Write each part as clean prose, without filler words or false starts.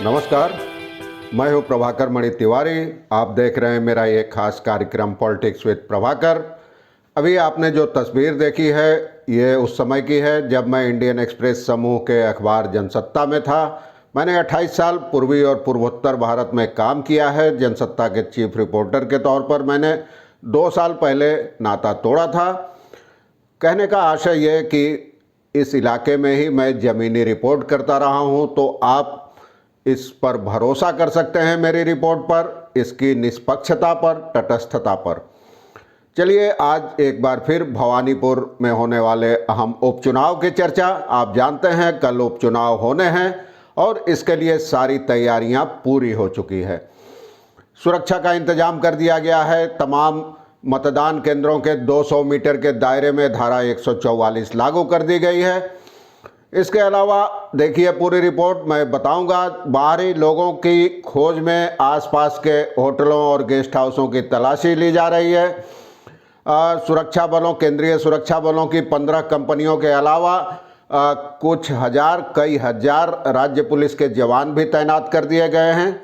नमस्कार, मैं हूं प्रभाकर मणि तिवारी। आप देख रहे हैं मेरा एक खास कार्यक्रम पॉलिटिक्स विद प्रभाकर। अभी आपने जो तस्वीर देखी है ये उस समय की है जब मैं इंडियन एक्सप्रेस समूह के अखबार जनसत्ता में था। मैंने 28 साल पूर्वी और पूर्वोत्तर भारत में काम किया है। जनसत्ता के चीफ रिपोर्टर के तौर पर मैंने 2 साल पहले नाता तोड़ा था। कहने का आशय ये कि इस इलाके में ही मैं ज़मीनी रिपोर्ट करता रहा हूँ, तो आप इस पर भरोसा कर सकते हैं मेरी रिपोर्ट पर, इसकी निष्पक्षता पर, तटस्थता पर। चलिए आज एक बार फिर भवानीपुर में होने वाले अहम उपचुनाव की चर्चा। आप जानते हैं कल उपचुनाव होने हैं और इसके लिए सारी तैयारियां पूरी हो चुकी है। सुरक्षा का इंतजाम कर दिया गया है। तमाम मतदान केंद्रों के 200 मीटर के दायरे में धारा 144 लागू कर दी गई है। इसके अलावा देखिए पूरी रिपोर्ट मैं बताऊंगा। बाहरी लोगों की खोज में आसपास के होटलों और गेस्ट हाउसों की तलाशी ली जा रही है। सुरक्षा बलों, केंद्रीय सुरक्षा बलों की 15 कंपनियों के अलावा कुछ हजार, कई हजार राज्य पुलिस के जवान भी तैनात कर दिए गए हैं।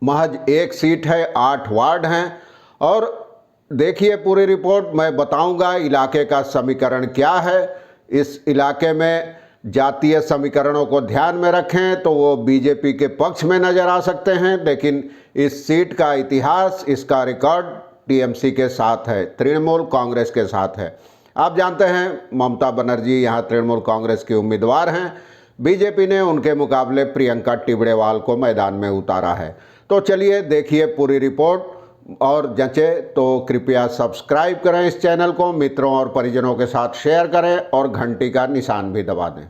महज एक सीट है, 8 वार्ड हैं। और देखिए पूरी रिपोर्ट मैं बताऊंगा इलाके का समीकरण क्या है। इस इलाके में जातीय समीकरणों को ध्यान में रखें तो वो बीजेपी के पक्ष में नज़र आ सकते हैं, लेकिन इस सीट का इतिहास, इसका रिकॉर्ड टीएमसी के साथ है, तृणमूल कांग्रेस के साथ है। आप जानते हैं ममता बनर्जी यहाँ तृणमूल कांग्रेस की उम्मीदवार हैं। बीजेपी ने उनके मुकाबले प्रियंका टिबड़ेवाल को मैदान में उतारा है। तो चलिए देखिए पूरी रिपोर्ट, और जंचे तो कृपया सब्सक्राइब करें इस चैनल को, मित्रों और परिजनों के साथ शेयर करें और घंटी का निशान भी दबा दें।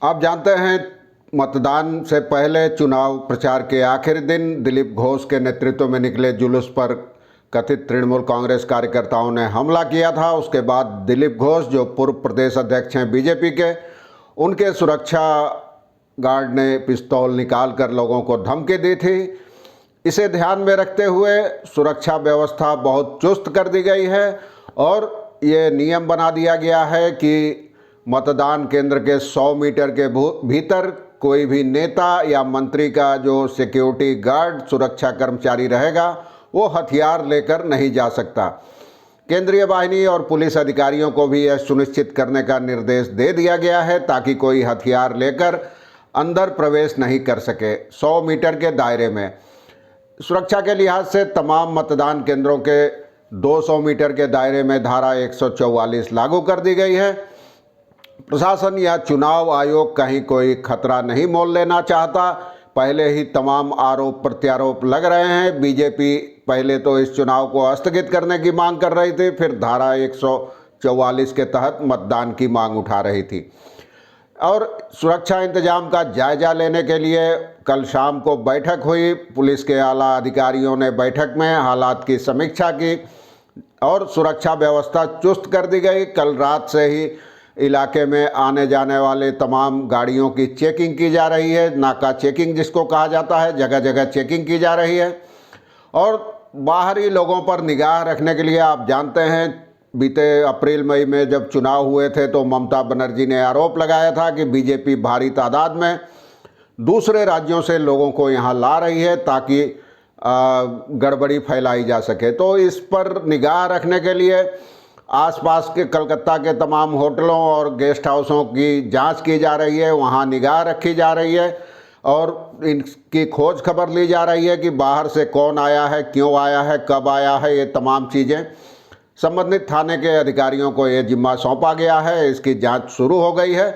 आप जानते हैं मतदान से पहले चुनाव प्रचार के आखिरी दिन दिलीप घोष के नेतृत्व में निकले जुलूस पर कथित तृणमूल कांग्रेस कार्यकर्ताओं ने हमला किया था। उसके बाद दिलीप घोष, जो पूर्व प्रदेश अध्यक्ष हैं बीजेपी के, उनके सुरक्षा गार्ड ने पिस्तौल निकालकर लोगों को धमकी दी थी। इसे ध्यान में रखते हुए सुरक्षा व्यवस्था बहुत चुस्त कर दी गई है और ये नियम बना दिया गया है कि मतदान केंद्र के 100 मीटर के भीतर कोई भी नेता या मंत्री का जो सिक्योरिटी गार्ड, सुरक्षा कर्मचारी रहेगा, वो हथियार लेकर नहीं जा सकता। केंद्रीय बाहिनी और पुलिस अधिकारियों को भी यह सुनिश्चित करने का निर्देश दे दिया गया है ताकि कोई हथियार लेकर अंदर प्रवेश नहीं कर सके। 100 मीटर के दायरे में सुरक्षा के लिहाज से तमाम मतदान केंद्रों के 200 मीटर के दायरे में धारा 144 लागू कर दी गई है। प्रशासन या चुनाव आयोग कहीं कोई खतरा नहीं मोल लेना चाहता। पहले ही तमाम आरोप प्रत्यारोप लग रहे हैं। बीजेपी पहले तो इस चुनाव को स्थगित करने की मांग कर रही थी, फिर धारा 144 के तहत मतदान की मांग उठा रही थी। और सुरक्षा इंतजाम का जायजा लेने के लिए कल शाम को बैठक हुई। पुलिस के आला अधिकारियों ने बैठक में हालात की समीक्षा की और सुरक्षा व्यवस्था चुस्त कर दी गई। कल रात से ही इलाके में आने जाने वाले तमाम गाड़ियों की चेकिंग की जा रही है। नाका चेकिंग जिसको कहा जाता है, जगह जगह चेकिंग की जा रही है। और बाहरी लोगों पर निगाह रखने के लिए आप जानते हैं बीते अप्रैल मई में जब चुनाव हुए थे तो ममता बनर्जी ने आरोप लगाया था कि बीजेपी भारी तादाद में दूसरे राज्यों से लोगों को यहाँ ला रही है ताकि गड़बड़ी फैलाई जा सके। तो इस पर निगाह रखने के लिए आसपास के कलकत्ता के तमाम होटलों और गेस्ट हाउसों की जांच की जा रही है, वहां निगाह रखी जा रही है और इनकी खोज खबर ली जा रही है कि बाहर से कौन आया है, क्यों आया है, कब आया है। ये तमाम चीज़ें संबंधित थाने के अधिकारियों को ये जिम्मा सौंपा गया है। इसकी जांच शुरू हो गई है।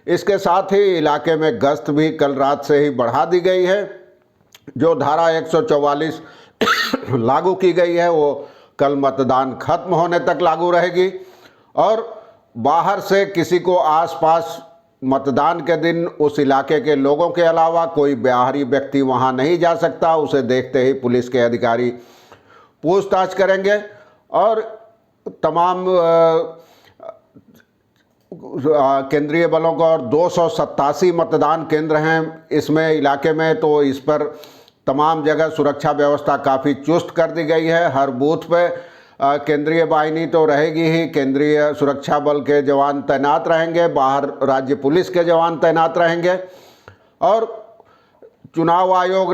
इसके साथ ही इलाके में गश्त भी कल रात से ही बढ़ा दी गई है। जो धारा 144 लागू की गई है वो कल मतदान खत्म होने तक लागू रहेगी और बाहर से किसी को आसपास मतदान के दिन उस इलाके के लोगों के अलावा कोई बाहरी व्यक्ति वहां नहीं जा सकता। उसे देखते ही पुलिस के अधिकारी पूछताछ करेंगे और तमाम केंद्रीय बलों का और 287 मतदान केंद्र हैं इसमें इलाके में, तो इस पर तमाम जगह सुरक्षा व्यवस्था काफ़ी चुस्त कर दी गई है। हर बूथ पे केंद्रीय बाहिनी तो रहेगी ही, केंद्रीय सुरक्षा बल के जवान तैनात रहेंगे, बाहर राज्य पुलिस के जवान तैनात रहेंगे। और चुनाव आयोग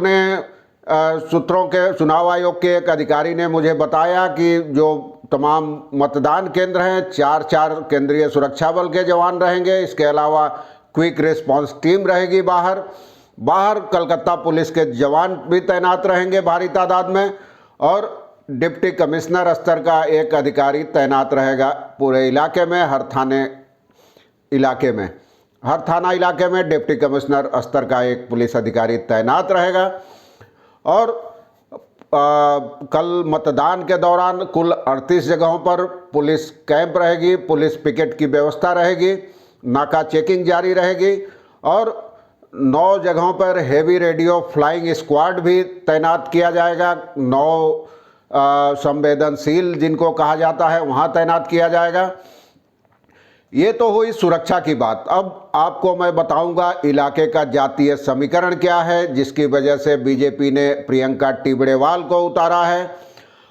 के एक अधिकारी ने मुझे बताया कि जो तमाम मतदान केंद्र हैं, 4-4 केंद्रीय सुरक्षा बल के जवान रहेंगे। इसके अलावा क्विक रिस्पांस टीम रहेगी बाहर कलकत्ता पुलिस के जवान भी तैनात रहेंगे भारी तादाद में, और डिप्टी कमिश्नर स्तर का एक अधिकारी तैनात रहेगा पूरे इलाके में। हर थाना इलाके में डिप्टी कमिश्नर स्तर का एक पुलिस अधिकारी तैनात रहेगा। और कल मतदान के दौरान कुल 38 जगहों पर पुलिस कैंप रहेगी, पुलिस पिकेट की व्यवस्था रहेगी, नाका चेकिंग जारी रहेगी, और 9 जगहों पर हेवी रेडियो फ्लाइंग स्क्वाड भी तैनात किया जाएगा। 9 संवेदनशील जिनको कहा जाता है वहाँ तैनात किया जाएगा। ये तो हुई सुरक्षा की बात। अब आपको मैं बताऊंगा इलाके का जातीय समीकरण क्या है, जिसकी वजह से बीजेपी ने प्रियंका टिबड़ेवाल को उतारा है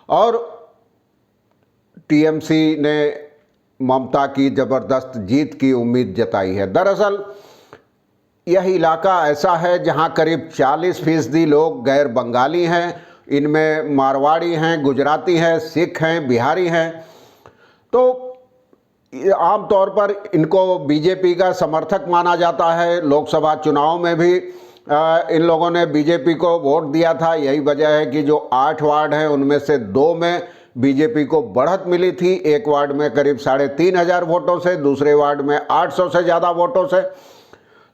और टीएमसी ने ममता की जबरदस्त जीत की उम्मीद जताई है। दरअसल यह इलाका ऐसा है जहां करीब 40% लोग गैर बंगाली हैं। इनमें मारवाड़ी हैं, गुजराती हैं, सिख हैं, बिहारी हैं। तो आमतौर पर इनको बीजेपी का समर्थक माना जाता है। लोकसभा चुनाव में भी इन लोगों ने बीजेपी को वोट दिया था। यही वजह है कि जो 8 वार्ड हैं उनमें से 2 में बीजेपी को बढ़त मिली थी। एक वार्ड में करीब 3500 वोटों से, दूसरे वार्ड में 800 से ज़्यादा वोटों से।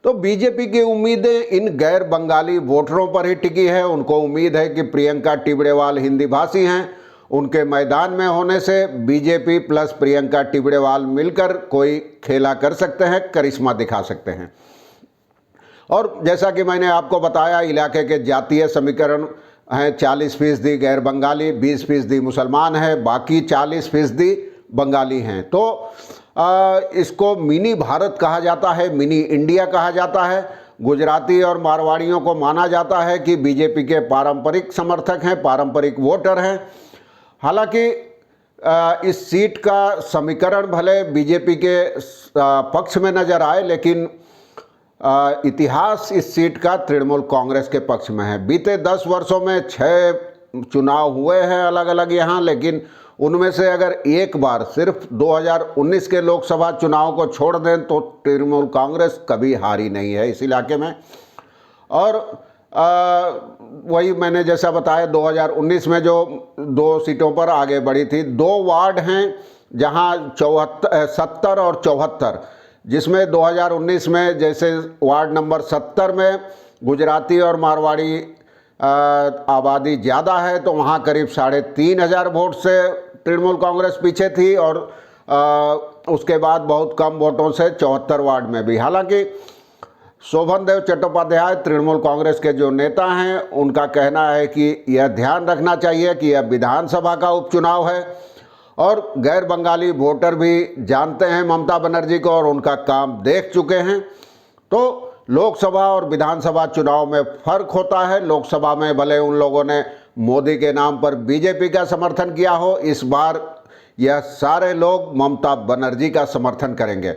तो बीजेपी की उम्मीदें इन गैर बंगाली वोटरों पर ही टिकी है। उनको उम्मीद है कि प्रियंका टिबड़ेवाल हिंदी भाषी हैं, उनके मैदान में होने से बीजेपी प्लस प्रियंका टिबड़ेवाल मिलकर कोई खेला कर सकते हैं, करिश्मा दिखा सकते हैं। और जैसा कि मैंने आपको बताया, इलाके के जातीय समीकरण हैं 40% गैर बंगाली, 20% मुसलमान है, बाकी 40% बंगाली हैं। तो इसको मिनी भारत कहा जाता है, मिनी इंडिया कहा जाता है। गुजराती और मारवाड़ियों को माना जाता है कि बीजेपी के पारंपरिक समर्थक हैं, पारंपरिक वोटर हैं। हालांकि इस सीट का समीकरण भले बीजेपी के पक्ष में नज़र आए, लेकिन इतिहास इस सीट का तृणमूल कांग्रेस के पक्ष में है। बीते 10 वर्षों में 6 चुनाव हुए हैं अलग अलग यहाँ, लेकिन उनमें से अगर एक बार सिर्फ 2019 के लोकसभा चुनाव को छोड़ दें तो तृणमूल कांग्रेस कभी हारी नहीं है इस इलाके में। और वही मैंने जैसा बताया, 2019 में जो 2 सीटों पर आगे बढ़ी थी। 2 वार्ड हैं जहां 70 और 74, जिसमें 2019 में जैसे वार्ड नंबर 70 में गुजराती और मारवाड़ी आबादी ज़्यादा है, तो वहाँ करीब 3500 वोट से तृणमूल कांग्रेस पीछे थी, और उसके बाद बहुत कम वोटों से 74 वार्ड में भी। हालांकि शोभन देव चट्टोपाध्याय तृणमूल कांग्रेस के जो नेता हैं, उनका कहना है कि यह ध्यान रखना चाहिए कि यह विधानसभा का उपचुनाव है और गैर बंगाली वोटर भी जानते हैं ममता बनर्जी को और उनका काम देख चुके हैं। तो लोकसभा और विधानसभा चुनाव में फ़र्क होता है। लोकसभा में भले उन लोगों ने मोदी के नाम पर बीजेपी का समर्थन किया हो, इस बार यह सारे लोग ममता बनर्जी का समर्थन करेंगे।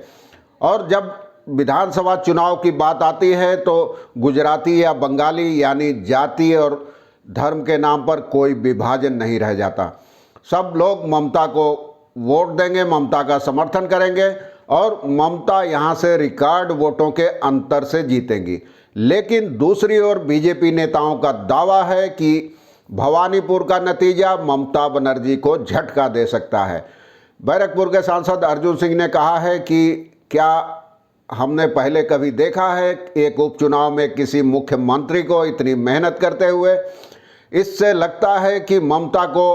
और जब विधानसभा चुनाव की बात आती है तो गुजराती या बंगाली यानी जाति और धर्म के नाम पर कोई विभाजन नहीं रह जाता। सब लोग ममता को वोट देंगे, ममता का समर्थन करेंगे और ममता यहाँ से रिकॉर्ड वोटों के अंतर से जीतेंगी। लेकिन दूसरी ओर बीजेपी नेताओं का दावा है कि भवानीपुर का नतीजा ममता बनर्जी को झटका दे सकता है। बैरकपुर के सांसद अर्जुन सिंह ने कहा है कि क्या हमने पहले कभी देखा है एक उपचुनाव में किसी मुख्यमंत्री को इतनी मेहनत करते हुए। इससे लगता है कि ममता को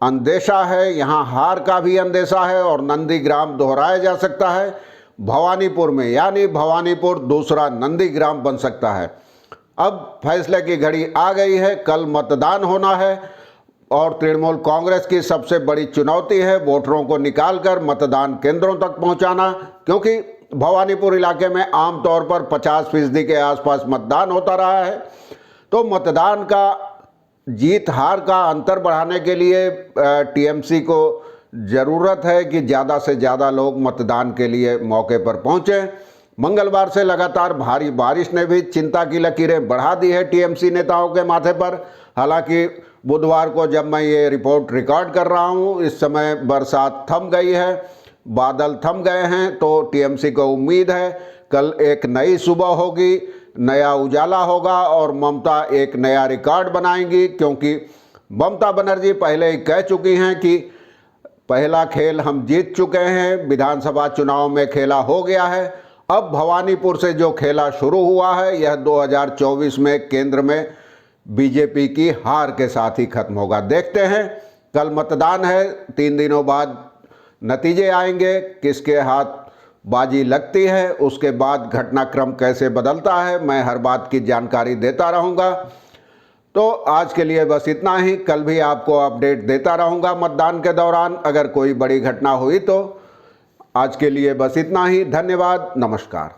अंदेशा है, यहाँ हार का भी अंदेशा है और नंदीग्राम दोहराया जा सकता है भवानीपुर में, यानी भवानीपुर दूसरा नंदीग्राम बन सकता है। अब फैसले की घड़ी आ गई है, कल मतदान होना है और तृणमूल कांग्रेस की सबसे बड़ी चुनौती है वोटरों को निकालकर मतदान केंद्रों तक पहुंचाना, क्योंकि भवानीपुर इलाके में आमतौर पर 50% के आसपास मतदान होता रहा है। तो मतदान का जीत हार का अंतर बढ़ाने के लिए टीएमसी को ज़रूरत है कि ज़्यादा से ज़्यादा लोग मतदान के लिए मौके पर पहुँचें। मंगलवार से लगातार भारी बारिश ने भी चिंता की लकीरें बढ़ा दी है टीएमसी नेताओं के माथे पर। हालांकि बुधवार को जब मैं ये रिपोर्ट रिकॉर्ड कर रहा हूँ, इस समय बरसात थम गई है, बादल थम गए हैं, तो टीएमसी को उम्मीद है कल एक नई सुबह होगी, नया उजाला होगा और ममता एक नया रिकॉर्ड बनाएंगी। क्योंकि ममता बनर्जी पहले ही कह चुकी हैं कि पहला खेल हम जीत चुके हैं, विधानसभा चुनाव में खेला हो गया है, अब भवानीपुर से जो खेला शुरू हुआ है यह 2024 में केंद्र में बीजेपी की हार के साथ ही खत्म होगा। देखते हैं, कल मतदान है, 3 दिनों बाद नतीजे आएंगे, किसके हाथ बाजी लगती है, उसके बाद घटनाक्रम कैसे बदलता है, मैं हर बात की जानकारी देता रहूँगा। तो आज के लिए बस इतना ही, कल भी आपको अपडेट देता रहूँगा मतदान के दौरान अगर कोई बड़ी घटना हुई तो। आज के लिए बस इतना ही, धन्यवाद, नमस्कार।